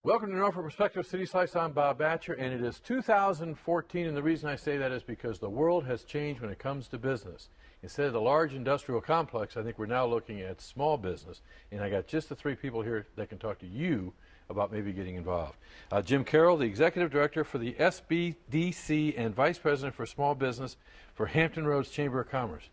Welcome to Norfolk Perspective City Slice. I'm Bob Batcher, and it is 2014, and the reason I say that is because the world has changed when it comes to business. Instead of the large industrial complex, I think we're now looking at small business, and I got just the three people here that can talk to you about maybe getting involved. Jim Carroll, the Executive Director for the SBDC and Vice President for Small Business for Hampton Roads Chamber of Commerce.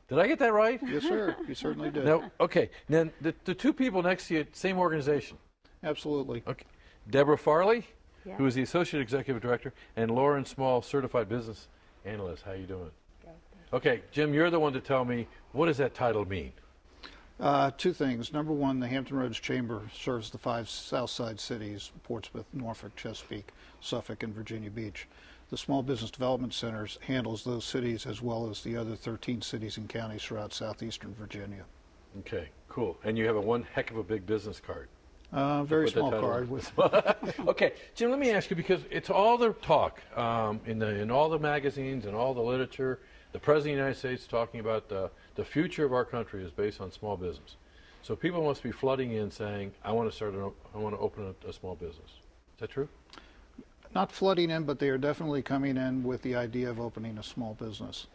Did I get that right? Yes, sir. You certainly did. No, okay. Then the two people next to you, same organization. Absolutely. Okay. Deborah Farley, Yeah. who is the Associate Executive Director, and Lauren Small, Certified Business Analyst. How you doing? Good. Okay, Jim, you're the one to tell me, what does that title mean? Two things. Number one, the Hampton Roads Chamber serves the 5 Southside cities, Portsmouth, Norfolk, Chesapeake, Suffolk, and Virginia Beach. The Small Business Development Centers handles those cities as well as the other 13 cities and counties throughout southeastern Virginia. Okay, cool. And you have one heck of a big business card. Very Put that small title card on. with Okay, Jim, let me ask you, because it's all the talk in all the magazines and all the literature. The President of the United States talking about the future of our country is based on small business. So people must be flooding in saying, I want to open a small business. Is that true? not flooding in, but they are definitely coming in with the idea of opening a small business.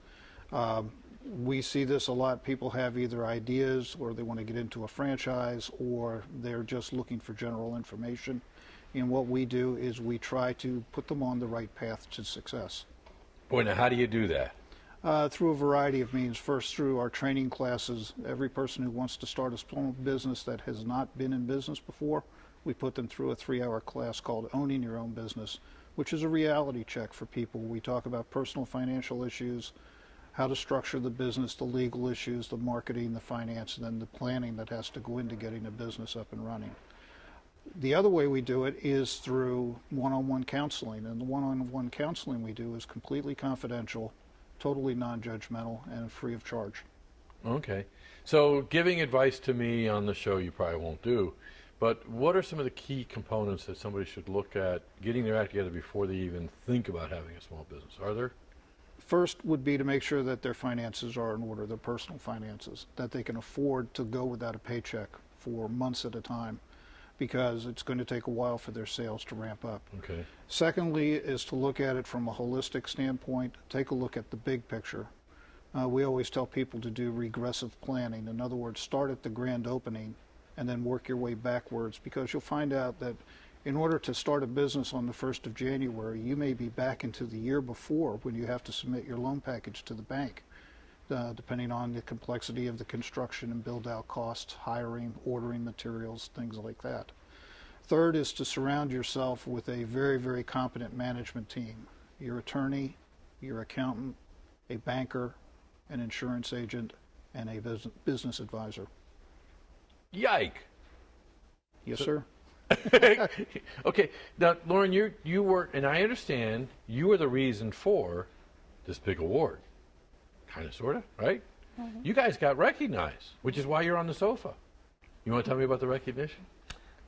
We see this a lot. People have either ideas or they want to get into a franchise or they're just looking for general information. And what we do is we try to put them on the right path to success. Boy, now how do you do that? Through a variety of means. First, through our training classes. Every person who wants to start a small business that has not been in business before, we put them through a 3-hour class called Owning Your Own Business, which is a reality check for people. We talk about personal financial issues, how to structure the business, the legal issues, the marketing, the finance, and then the planning that has to go into getting a business up and running. The other way we do it is through one-on-one counseling, and the one-on-one counseling we do is completely confidential, totally non-judgmental, and free of charge. Okay. So giving advice to me on the show you probably won't do, but what are some of the key components that somebody should look at getting their act together before they even think about having a small business? Are there? First would be to make sure that their finances are in order, their personal finances, that they can afford to go without a paycheck for months at a time, because it's going to take a while for their sales to ramp up. Okay. Secondly is to look at it from a holistic standpoint, take a look at the big picture. We always tell people to do regressive planning. In other words, start at the grand opening and then work your way backwards, because you'll find out that in order to start a business on the 1st of January, you may be back into the year before when you have to submit your loan package to the bank, depending on the complexity of the construction and build-out costs, hiring, ordering materials, things like that. Third is to surround yourself with a very, very competent management team. Your attorney, your accountant, a banker, an insurance agent, and a business advisor. Yike. Yes, sir. Okay. Now, Lauren, you were, and I understand you were the reason for this big award. Kind of, sort of, right? Mm-hmm. You guys got recognized, which is why you're on the sofa. You want to tell me about the recognition?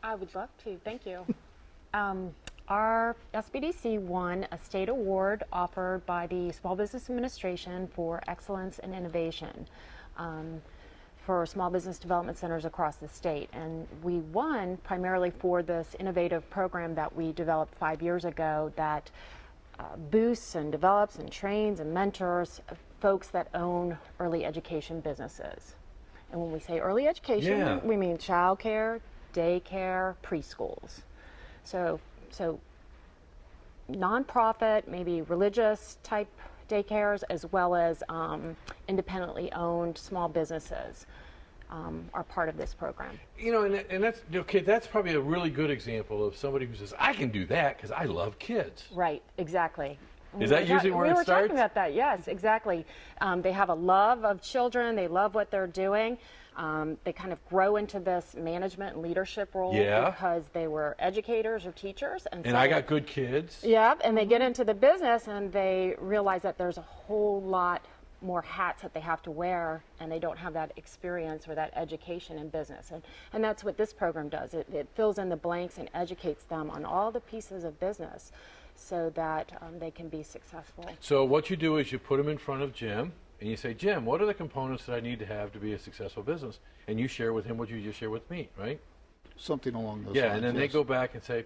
I would love to. Thank you. Our SBDC won a state award offered by the Small Business Administration for Excellence and Innovation for small business development centers across the state. And we won primarily for this innovative program that we developed 5 years ago that boosts and develops and trains and mentors folks that own early education businesses. And when we say early education, we mean childcare, daycare, preschools. So nonprofit, maybe religious type daycares, as well as independently owned small businesses are part of this program. You know, and that's okay. That's probably a really good example of somebody who says, "I can do that because I love kids." Right. Exactly. Is that usually where it starts? We were talking about that. Yes, exactly. They have a love of children. They love what they're doing. They kind of grow into this management and leadership role because they were educators or teachers. And so I got good kids. Yeah, and they get into the business and they realize that there's a whole lot more hats that they have to wear, and they don't have that experience or that education in business. And that's what this program does. It fills in the blanks and educates them on all the pieces of business so that they can be successful. So what you do is you put them in front of Jim, and you say, Jim, what are the components that I need to have to be a successful business? And you share with him what you just shared with me, right? Something along those Yeah, lines. and then they yes. go back and say,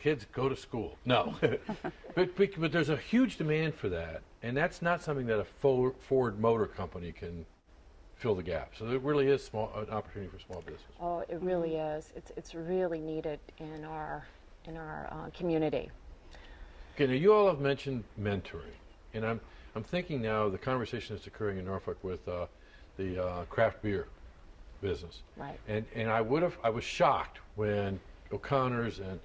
kids, go to school. No. but there's a huge demand for that, and that's not something that a Ford Motor Company can fill the gap. So there really is an opportunity for small business. Oh, it really is. It's really needed in our community. Okay, now you all have mentioned mentoring, and I'm thinking now of the conversation that's occurring in Norfolk with the craft beer business. Right. And I was shocked when O'Connor's and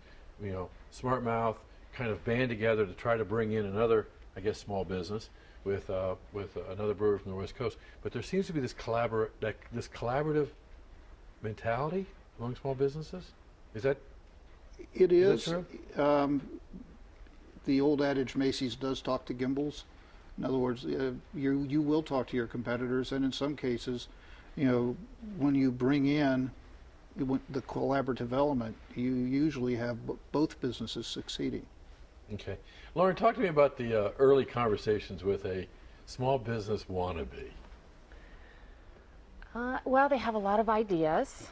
Smart Mouth kind of band together to try to bring in another, I guess, small business with another brewery from the West Coast. But there seems to be this collaborative mentality among small businesses. Is that? It Is is. that true? The old adage, Macy's does talk to Gimbals. In other words, you will talk to your competitors, and in some cases, when you bring in the collaborative element, you usually have both businesses succeeding. Okay. Lauren, talk to me about the early conversations with a small business wannabe. Well, they have a lot of ideas,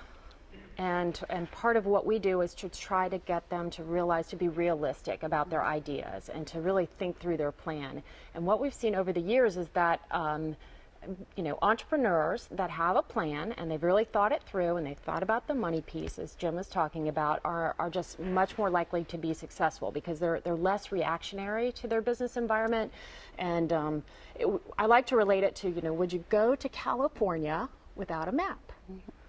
and part of what we do is to try to get them to realize, to be realistic about their ideas and to really think through their plan. And what we've seen over the years is that entrepreneurs that have a plan and they've really thought it through and they've thought about the money piece, as Jim was talking about, are just much more likely to be successful because they're less reactionary to their business environment. And I like to relate it to, would you go to California without a map?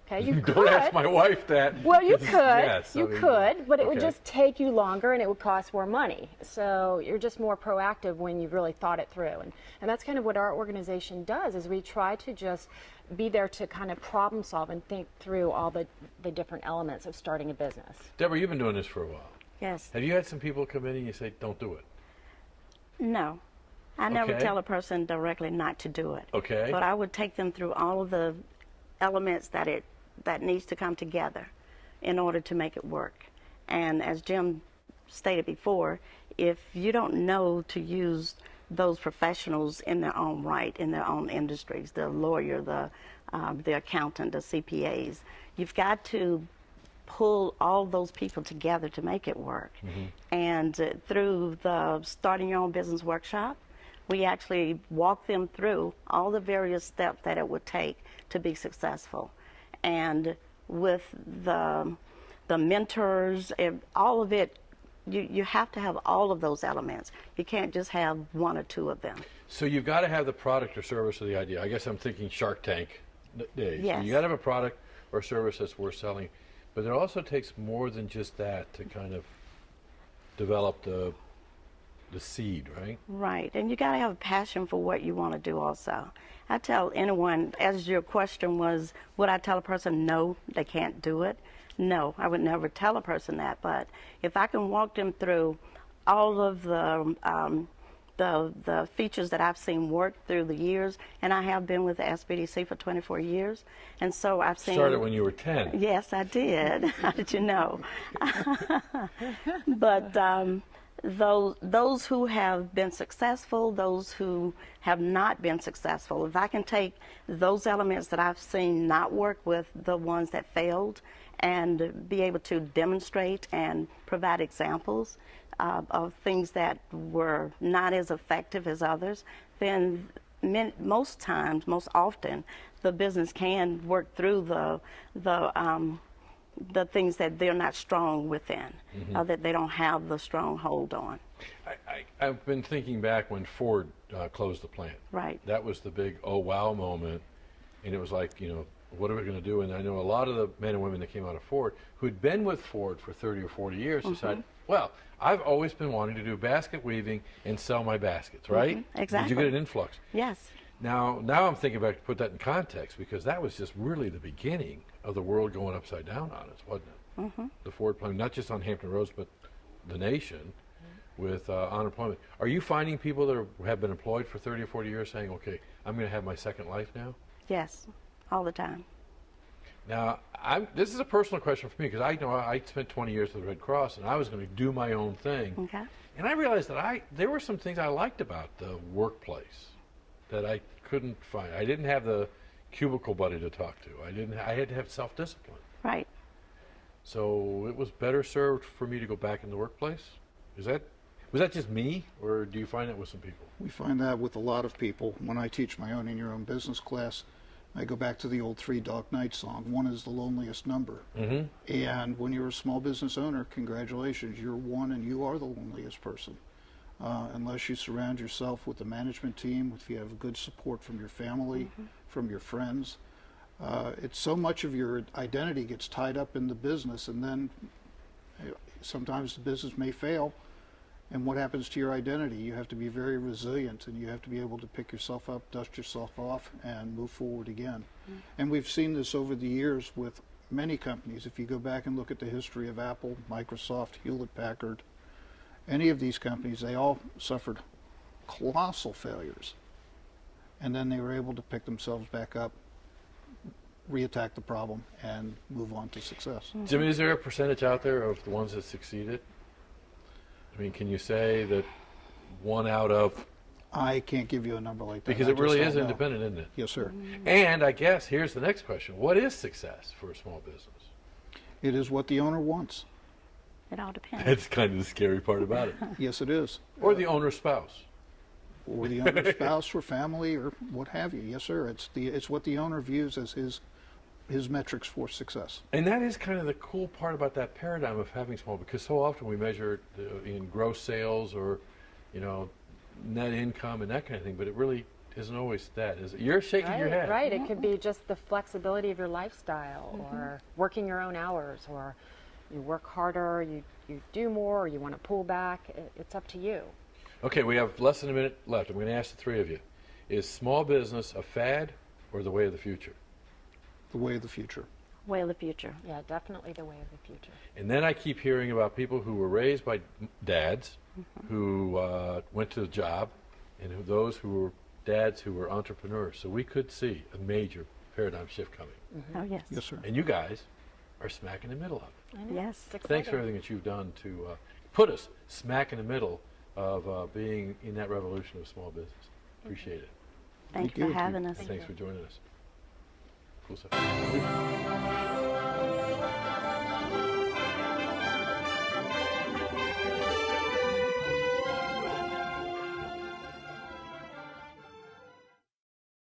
Okay, you could. Don't ask my wife that. Well, you could. Yes, you could, but it would okay. just take you longer and it would cost more money. So you're just more proactive when you've really thought it through. And that's kind of what our organization does, is we try to just be there to kind of problem solve and think through all the different elements of starting a business. Deborah, you've been doing this for a while. Yes. Have you had some people come in and you say, don't do it? No. I never Okay. tell a person directly not to do it. Okay. But I would take them through all of the elements that needs to come together in order to make it work. And as Jim stated before, if you don't know to use those professionals in their own right, in their own industries, the lawyer, the accountant, the CPAs, you've got to pull all those people together to make it work. Mm-hmm. And through the Starting Your Own Business workshop, we actually walk them through all the various steps that it would take to be successful. And with the mentors, all of it, you have to have all of those elements. You can't just have one or two of them. So you've got to have the product or service or the idea. I guess I'm thinking Shark Tank days. Yes. You got to have a product or service that's worth selling. But it also takes more than just that to kind of develop the seed, right? Right, and you got to have a passion for what you want to do also. I tell anyone, as your question was, would I tell a person no, they can't do it? No, I would never tell a person that, but if I can walk them through all of the features that I've seen work through the years, and I have been with the SBDC for 24 years, and so I've seen... Started when you were 10. Yes, I did. How did you know? But those who have been successful, those who have not been successful, if I can take those elements that I've seen not work with the ones that failed and be able to demonstrate and provide examples of things that were not as effective as others, then most times, most often, the business can work through the things that they're not strong within, that they don't have the strong hold on. I've been thinking back when Ford closed the plant. Right. That was the big oh wow moment, and it was like, what are we going to do? And I know a lot of the men and women that came out of Ford who had been with Ford for 30 or 40 years decided, well, I've always been wanting to do basket weaving and sell my baskets, right? Exactly. Did you get an influx? Yes. Now I'm thinking back to put that in context, because that was just really the beginning of the world going upside down on us, wasn't it? Mm-hmm. The Ford plant, not just on Hampton Roads, but the nation with unemployment. Are you finding people that have been employed for 30 or 40 years saying, okay, I'm going to have my second life now? Yes, all the time. Now, this is a personal question for me, because I know I spent 20 years with the Red Cross, and I was going to do my own thing. Okay. And I realized that there were some things I liked about the workplace that I couldn't find. I didn't have the cubicle buddy to talk to. I had to have self-discipline. Right. So it was better served for me to go back in the workplace? Was that just me, or do you find that with some people? We find that with a lot of people. When I teach my Owning Your Own Business class, I go back to the old Three Dog Night song. One is the loneliest number. Mm-hmm. And when you're a small business owner, congratulations, you're one and you are the loneliest person. Unless you surround yourself with a management team, if you have good support from your family, from your friends. It's so much of your identity gets tied up in the business, and then sometimes the business may fail. And what happens to your identity? You have to be very resilient, and you have to be able to pick yourself up, dust yourself off, and move forward again. And we've seen this over the years with many companies. If you go back and look at the history of Apple, Microsoft, Hewlett-Packard, any of these companies, they all suffered colossal failures. And then they were able to pick themselves back up, reattack the problem, and move on to success. Jimmy, is there a percentage out there of the ones that succeeded? I mean, can you say that one out of... I can't give you a number like that. Because I it really just is don't know. independent, isn't it? Yes, sir. And I guess here's the next question. What is success for a small business? It is what the owner wants. It all depends. That's kind of the scary part about it. Yes, it is. Or the owner's spouse. Or the owner's spouse or family or what have you. Yes, sir. It's what the owner views as his metrics for success. And that is kind of the cool part about that paradigm of having small, because so often we measure it in gross sales or, net income and that kind of thing, but it really isn't always that, is it? You're shaking your head. Right. It could be just the flexibility of your lifestyle, or working your own hours, or you work harder, you do more, or you want to pull back. It's up to you. Okay, we have less than a minute left. I'm going to ask the three of you. Is small business a fad or the way of the future? The way of the future. Way of the future. Yeah, definitely the way of the future. And then I keep hearing about people who were raised by dads, who went to the job, and those who were dads who were entrepreneurs. So we could see a major paradigm shift coming. Oh, yes. Yes, sir. And you guys are smack in the middle of it. I know. Yes. It's exciting. Thanks for everything that you've done to put us smack in the middle of being in that revolution of small business. Appreciate it. Thank Thank you for you. having us. Thanks for joining us. Cool stuff.